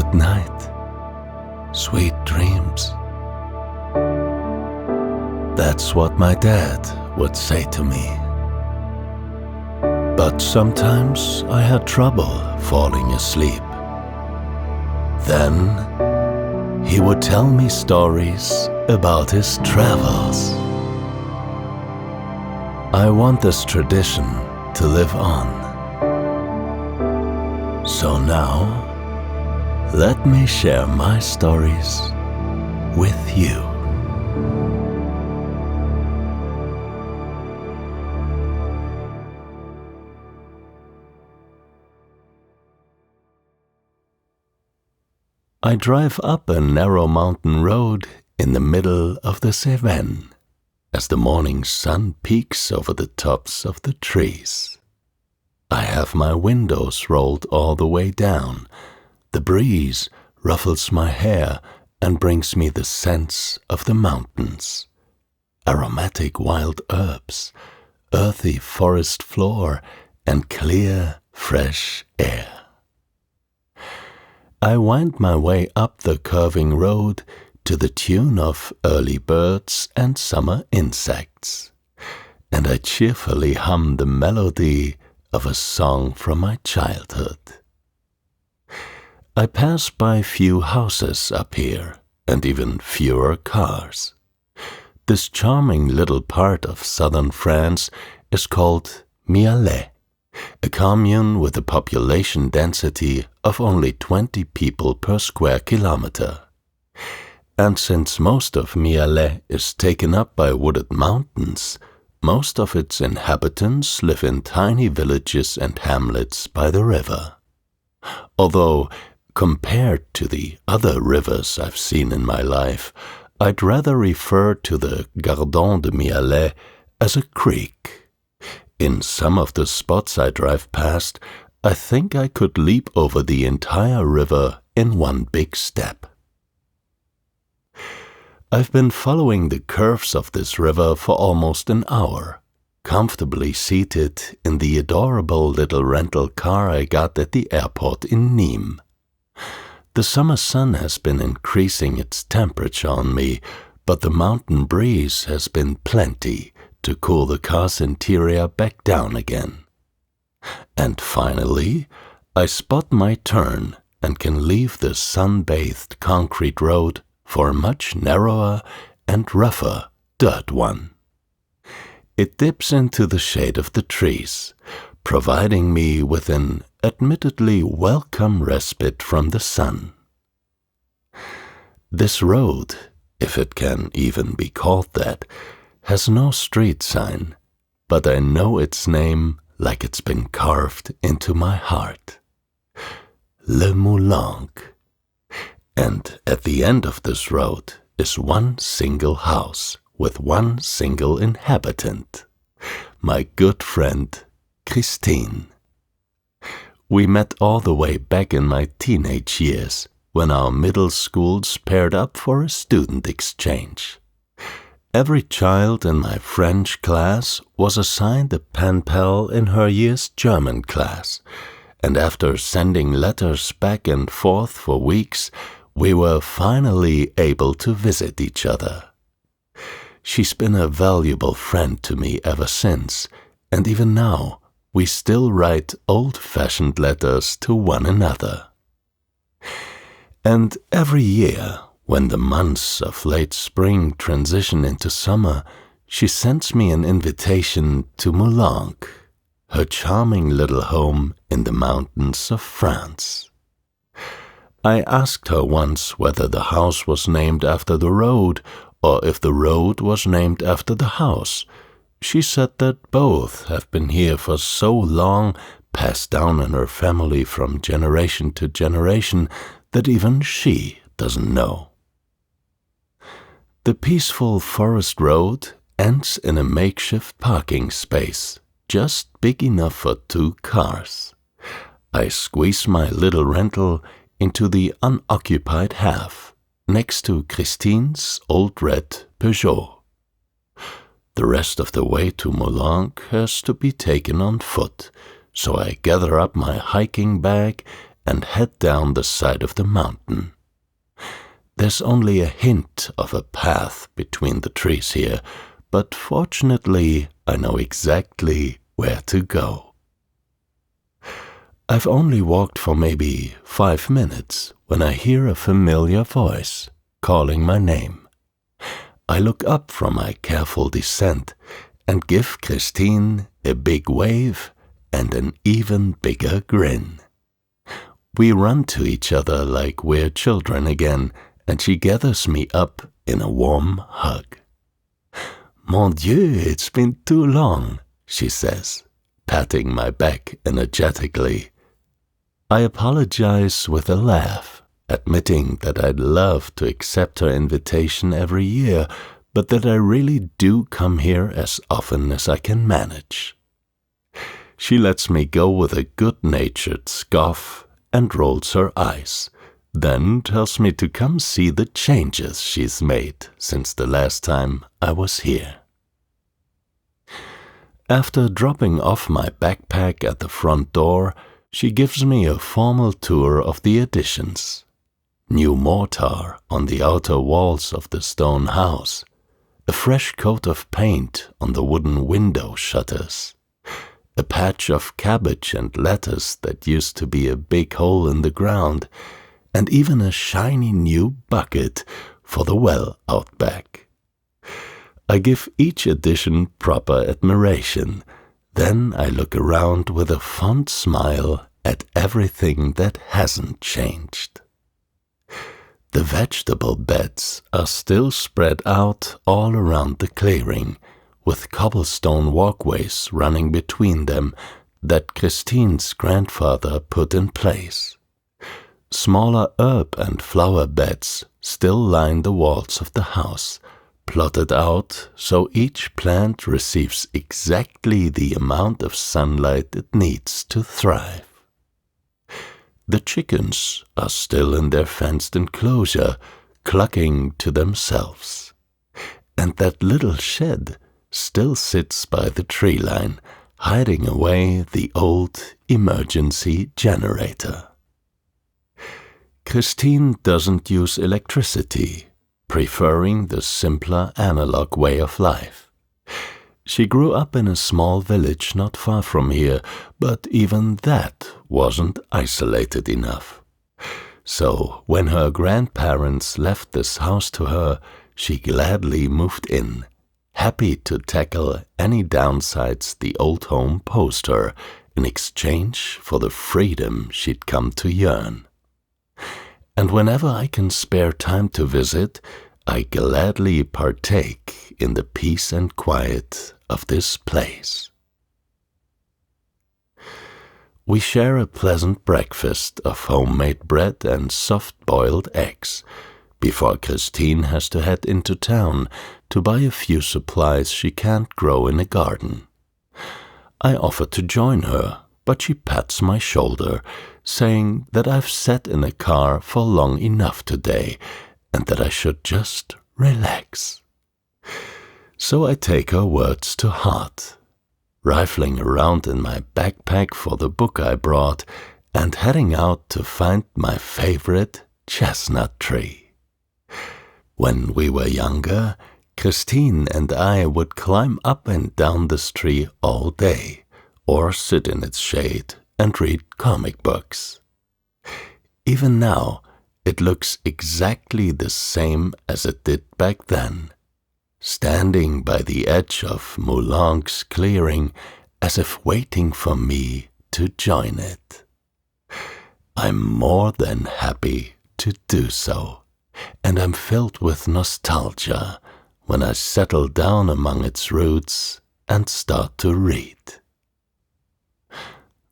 Good night, sweet dreams. That's what my dad would say to me. But sometimes I had trouble falling asleep. Then he would tell me stories about his travels. I want this tradition to live on. So now, let me share my stories with you. I drive up a narrow mountain road in the middle of the Cevennes as the morning sun peeks over the tops of the trees. I have my windows rolled all the way down. The breeze ruffles my hair and brings me the scents of the mountains. Aromatic wild herbs, earthy forest floor, and clear, fresh air. I wind my way up the curving road to the tune of early birds and summer insects, and I cheerfully hum the melody of a song from my childhood. I pass by few houses up here, and even fewer cars. This charming little part of southern France is called Mialet, a commune with a population density of only 20 people per square kilometer. And since most of Mialet is taken up by wooded mountains, most of its inhabitants live in tiny villages and hamlets by the river. Although, compared to the other rivers I've seen in my life, I'd rather refer to the Gardon de Mialet as a creek. In some of the spots I drive past, I think I could leap over the entire river in one big step. I've been following the curves of this river for almost an hour, comfortably seated in the adorable little rental car I got at the airport in Nîmes. The summer sun has been increasing its temperature on me, but the mountain breeze has been plenty to cool the car's interior back down again. And finally, I spot my turn and can leave the sun-bathed concrete road for a much narrower and rougher dirt one. It dips into the shade of the trees, providing me with an admittedly welcome respite from the sun. This road, if it can even be called that, has no street sign, but I know its name like it's been carved into my heart. Le Moulenc. And at the end of this road is one single house with one single inhabitant, my good friend Christine. We met all the way back in my teenage years when our middle schools paired up for a student exchange. Every child in my French class was assigned a pen pal in her year's German class, and after sending letters back and forth for weeks, we were finally able to visit each other. She's been a valuable friend to me ever since, and even now we still write old-fashioned letters to one another. And every year, when the months of late spring transition into summer, she sends me an invitation to Moulenc, her charming little home in the mountains of France. I asked her once whether the house was named after the road or if the road was named after the house. She said that both have been here for so long, passed down in her family from generation to generation, that even she doesn't know. The peaceful forest road ends in a makeshift parking space, just big enough for 2 cars. I squeeze my little rental into the unoccupied half, next to Christine's old red Peugeot. The rest of the way to Moulenc has to be taken on foot, so I gather up my hiking bag and head down the side of the mountain. There's only a hint of a path between the trees here, but fortunately I know exactly where to go. I've only walked for maybe 5 minutes when I hear a familiar voice calling my name. I look up from my careful descent and give Christine a big wave and an even bigger grin. We run to each other like we're children again, and she gathers me up in a warm hug. "Mon Dieu, it's been too long," she says, patting my back energetically. I apologize with a laugh, admitting that I'd love to accept her invitation every year, but that I really do come here as often as I can manage. She lets me go with a good-natured scoff and rolls her eyes, then tells me to come see the changes she's made since the last time I was here. After dropping off my backpack at the front door, she gives me a formal tour of the additions. New mortar on the outer walls of the stone house, a fresh coat of paint on the wooden window shutters, a patch of cabbage and lettuce that used to be a big hole in the ground, and even a shiny new bucket for the well out back. I give each addition proper admiration, then I look around with a fond smile at everything that hasn't changed. The vegetable beds are still spread out all around the clearing, with cobblestone walkways running between them that Christine's grandfather put in place. Smaller herb and flower beds still line the walls of the house, plotted out so each plant receives exactly the amount of sunlight it needs to thrive. The chickens are still in their fenced enclosure, clucking to themselves. And that little shed still sits by the tree line, hiding away the old emergency generator. Christine doesn't use electricity, preferring the simpler analog way of life. She grew up in a small village not far from here, but even that wasn't isolated enough. So when her grandparents left this house to her, she gladly moved in, happy to tackle any downsides the old home posed her in exchange for the freedom she'd come to yearn. And whenever I can spare time to visit, I gladly partake in the peace and quiet of this place. We share a pleasant breakfast of homemade bread and soft-boiled eggs before Christine has to head into town to buy a few supplies she can't grow in a garden. I offer to join her, but she pats my shoulder, saying that I've sat in a car for long enough today and that I should just relax. So I take her words to heart, rifling around in my backpack for the book I brought and heading out to find my favorite chestnut tree. When we were younger, Christine and I would climb up and down this tree all day, or sit in its shade and read comic books. Even now, it looks exactly the same as it did back then, standing by the edge of Moulang's clearing as if waiting for me to join it. I'm more than happy to do so, and I'm filled with nostalgia when I settle down among its roots and start to read.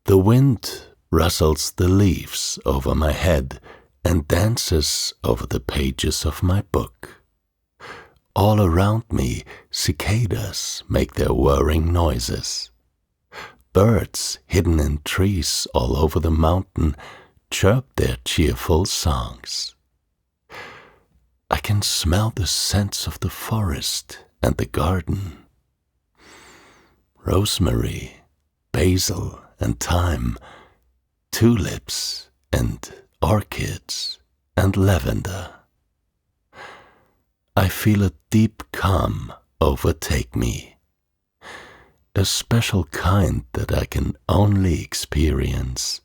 The wind rustles the leaves over my head and dances over the pages of my book. All around me, cicadas make their whirring noises. Birds hidden in trees all over the mountain chirp their cheerful songs. I can smell the scents of the forest and the garden. Rosemary, basil, and thyme, tulips, and orchids and lavender. I feel a deep calm overtake me, a special kind that I can only experience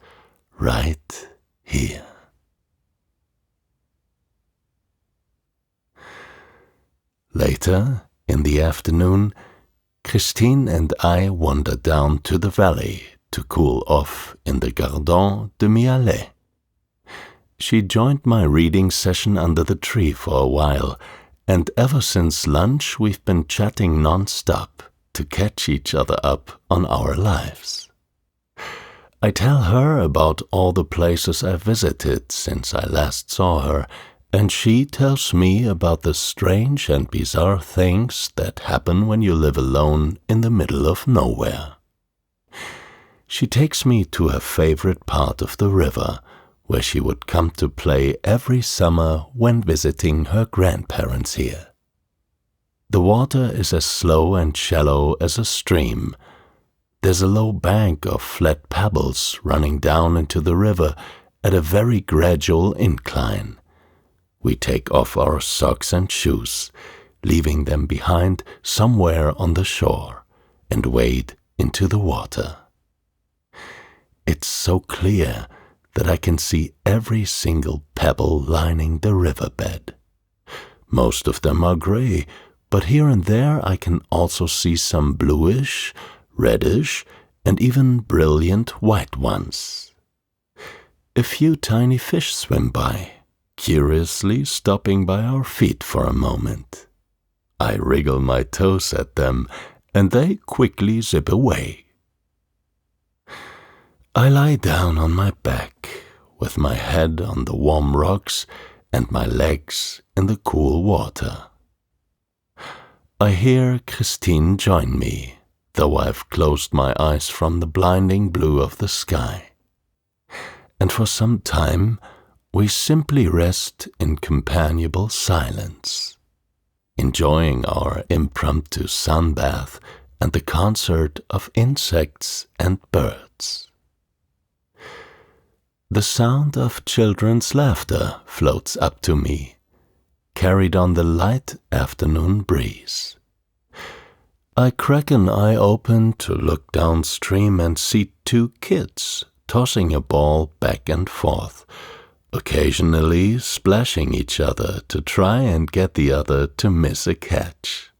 right here. Later, in the afternoon, Christine and I wander down to the valley to cool off in the Gardon de Mialet. She joined my reading session under the tree for a while, and ever since lunch we've been chatting non-stop to catch each other up on our lives. I tell her about all the places I've visited since I last saw her, and she tells me about the strange and bizarre things that happen when you live alone in the middle of nowhere. She takes me to her favorite part of the river, where she would come to play every summer when visiting her grandparents here. The water is as slow and shallow as a stream. There's a low bank of flat pebbles running down into the river at a very gradual incline. We take off our socks and shoes, leaving them behind somewhere on the shore, and wade into the water. It's so clear that I can see every single pebble lining the riverbed. Most of them are gray, but here and there I can also see some bluish, reddish, and even brilliant white ones. A few tiny fish swim by, curiously stopping by our feet for a moment. I wriggle my toes at them, and they quickly zip away. I lie down on my back, with my head on the warm rocks and my legs in the cool water. I hear Christine join me, though I've closed my eyes from the blinding blue of the sky. And for some time, we simply rest in companionable silence, enjoying our impromptu sunbath and the concert of insects and birds. The sound of children's laughter floats up to me, carried on the light afternoon breeze. I crack an eye open to look downstream and see two kids tossing a ball back and forth, occasionally splashing each other to try and get the other to miss a catch.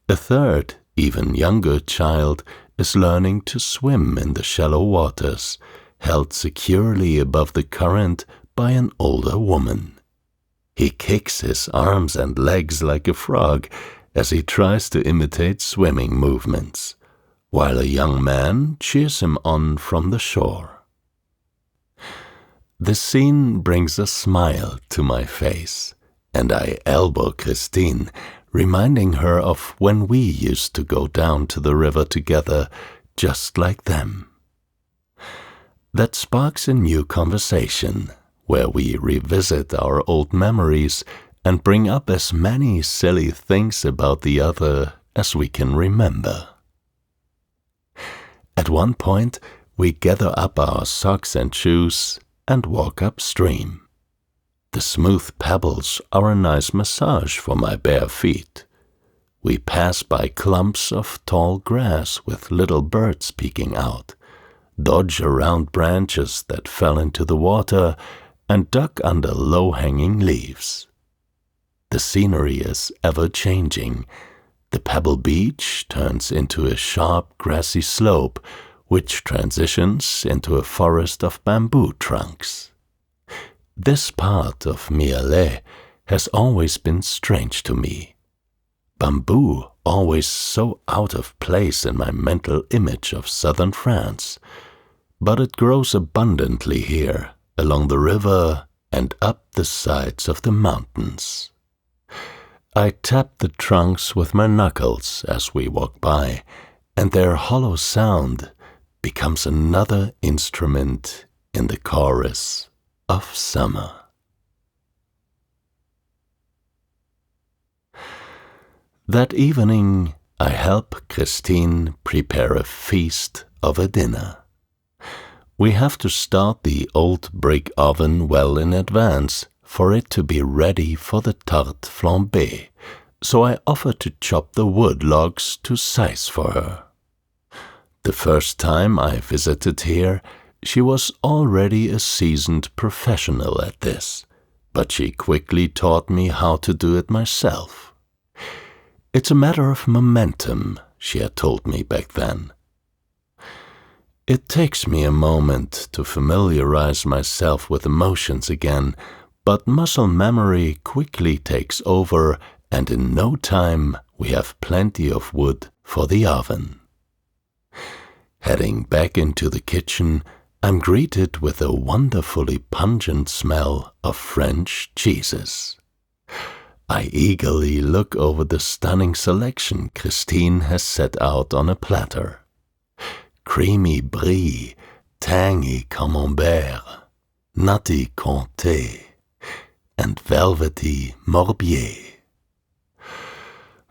A third, even younger child is learning to swim in the shallow waters, held securely above the current by an older woman. He kicks his arms and legs like a frog as he tries to imitate swimming movements, while a young man cheers him on from the shore. The scene brings a smile to my face, and I elbow Christine, reminding her of when we used to go down to the river together, just like them. That sparks a new conversation, where we revisit our old memories and bring up as many silly things about the other as we can remember. At one point, we gather up our socks and shoes and walk upstream. The smooth pebbles are a nice massage for my bare feet. We pass by clumps of tall grass with little birds peeking out, dodge around branches that fell into the water, and duck under low-hanging leaves. The scenery is ever-changing. The pebble beach turns into a sharp, grassy slope, which transitions into a forest of bamboo trunks. This part of Mialet has always been strange to me. Bamboo always so out of place in my mental image of southern France, but it grows abundantly here, along the river and up the sides of the mountains. I tap the trunks with my knuckles as we walk by, and their hollow sound becomes another instrument in the chorus of summer. That evening, I help Christine prepare a feast of a dinner. We have to start the old brick oven well in advance for it to be ready for the tarte flambée, so I offer to chop the wood logs to size for her. The first time I visited here, she was already a seasoned professional at this, but she quickly taught me how to do it myself. It's a matter of momentum, she had told me back then. It takes me a moment to familiarize myself with emotions again, but muscle memory quickly takes over, and in no time we have plenty of wood for the oven. Heading back into the kitchen, I'm greeted with a wonderfully pungent smell of French cheeses. I eagerly look over the stunning selection Christine has set out on a platter. Creamy brie, tangy camembert, nutty comté, and velvety morbier.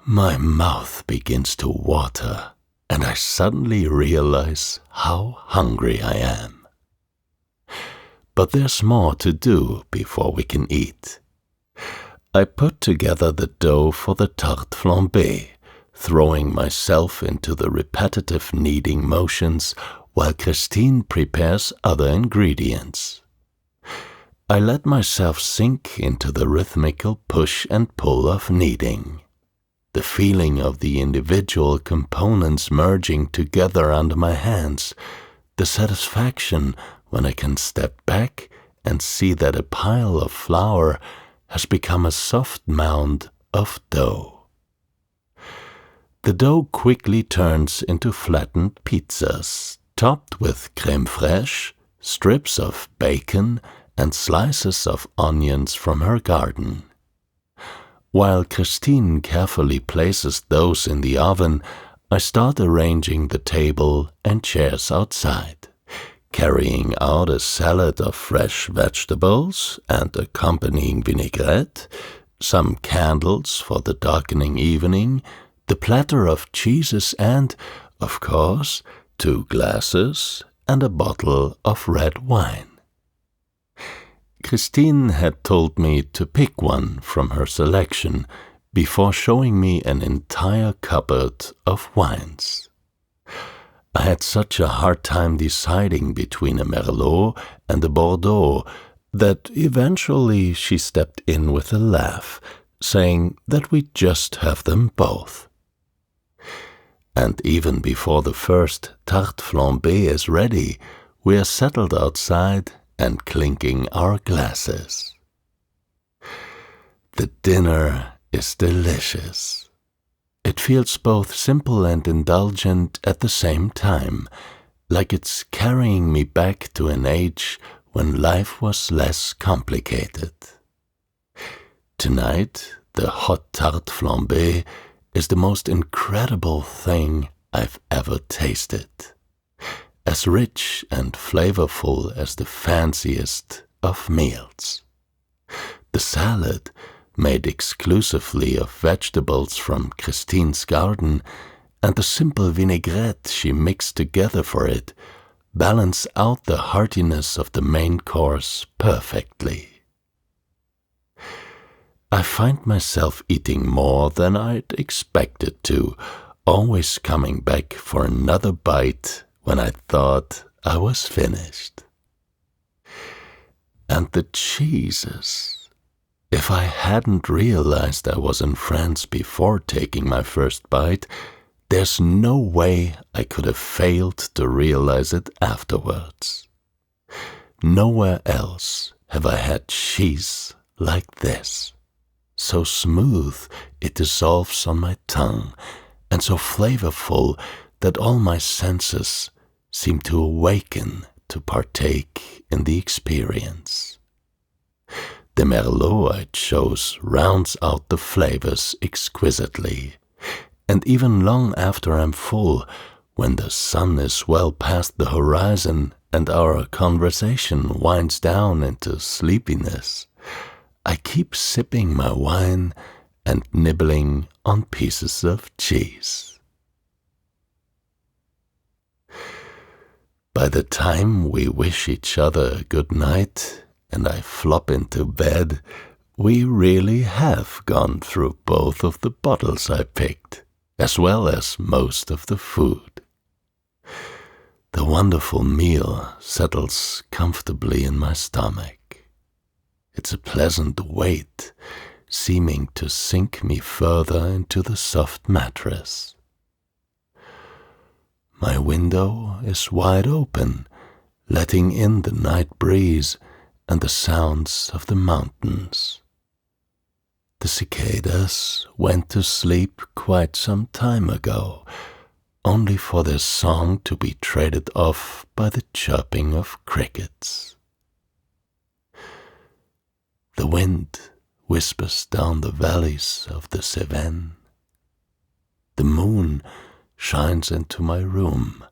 My mouth begins to water, and I suddenly realize how hungry I am. But there's more to do before we can eat. I put together the dough for the tarte flambée, throwing myself into the repetitive kneading motions while Christine prepares other ingredients. I let myself sink into the rhythmical push and pull of kneading. The feeling of the individual components merging together under my hands, the satisfaction when I can step back and see that a pile of flour has become a soft mound of dough. The dough quickly turns into flattened pizzas, topped with crème fraîche, strips of bacon, and slices of onions from her garden. While Christine carefully places those in the oven, I start arranging the table and chairs outside, carrying out a salad of fresh vegetables and accompanying vinaigrette, some candles for the darkening evening, the platter of cheeses and, of course, 2 glasses and a bottle of red wine. Christine had told me to pick one from her selection before showing me an entire cupboard of wines. I had such a hard time deciding between a Merlot and a Bordeaux that eventually she stepped in with a laugh, saying that we just have them both. And even before the first tarte flambée is ready, we are settled outside and clinking our glasses. The dinner is delicious. It feels both simple and indulgent at the same time, like it's carrying me back to an age when life was less complicated. Tonight, the hot tarte flambée is the most incredible thing I've ever tasted. As rich and flavorful as the fanciest of meals. The salad, made exclusively of vegetables from Christine's garden, and the simple vinaigrette she mixed together for it, balance out the heartiness of the main course perfectly. I find myself eating more than I'd expected to, always coming back for another bite when I thought I was finished. And the cheeses. If I hadn't realized I was in France before taking my first bite, there's no way I could have failed to realize it afterwards. Nowhere else have I had cheese like this. So smooth it dissolves on my tongue, and so flavorful that all my senses seem to awaken to partake in the experience. The Merlot I chose rounds out the flavors exquisitely, and even long after I'm full, when the sun is well past the horizon and our conversation winds down into sleepiness, I keep sipping my wine and nibbling on pieces of cheese. By By the time we wish each other good night and I flop into bed, we really have gone through both of the bottles I picked, as well as most of the food. The wonderful meal settles comfortably in my stomach. It's a pleasant weight, seeming to sink me further into the soft mattress. My window is wide open, letting in the night breeze and the sounds of the mountains. The cicadas went to sleep quite some time ago, only for their song to be traded off by the chirping of crickets. The wind whispers down the valleys of the Cevennes. The moon shines into my room,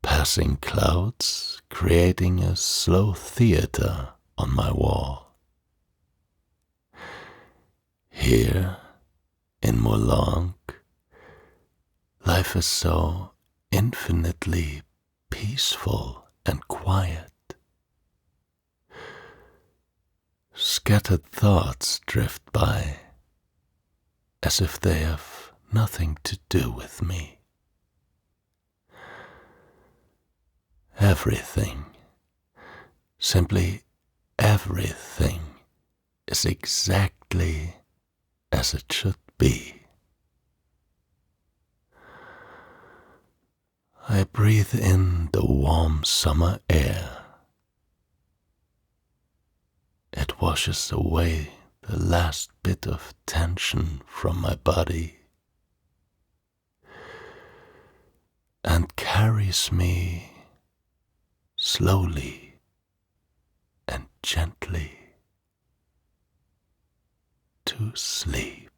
passing clouds, creating a slow theater on my wall. Here, in Mourlangue, life is so infinitely peaceful and quiet. Scattered thoughts drift by, as if they have nothing to do with me. Everything, simply everything, is exactly as it should be. I breathe in the warm summer air. It washes away the last bit of tension from my body and carries me slowly and gently to sleep.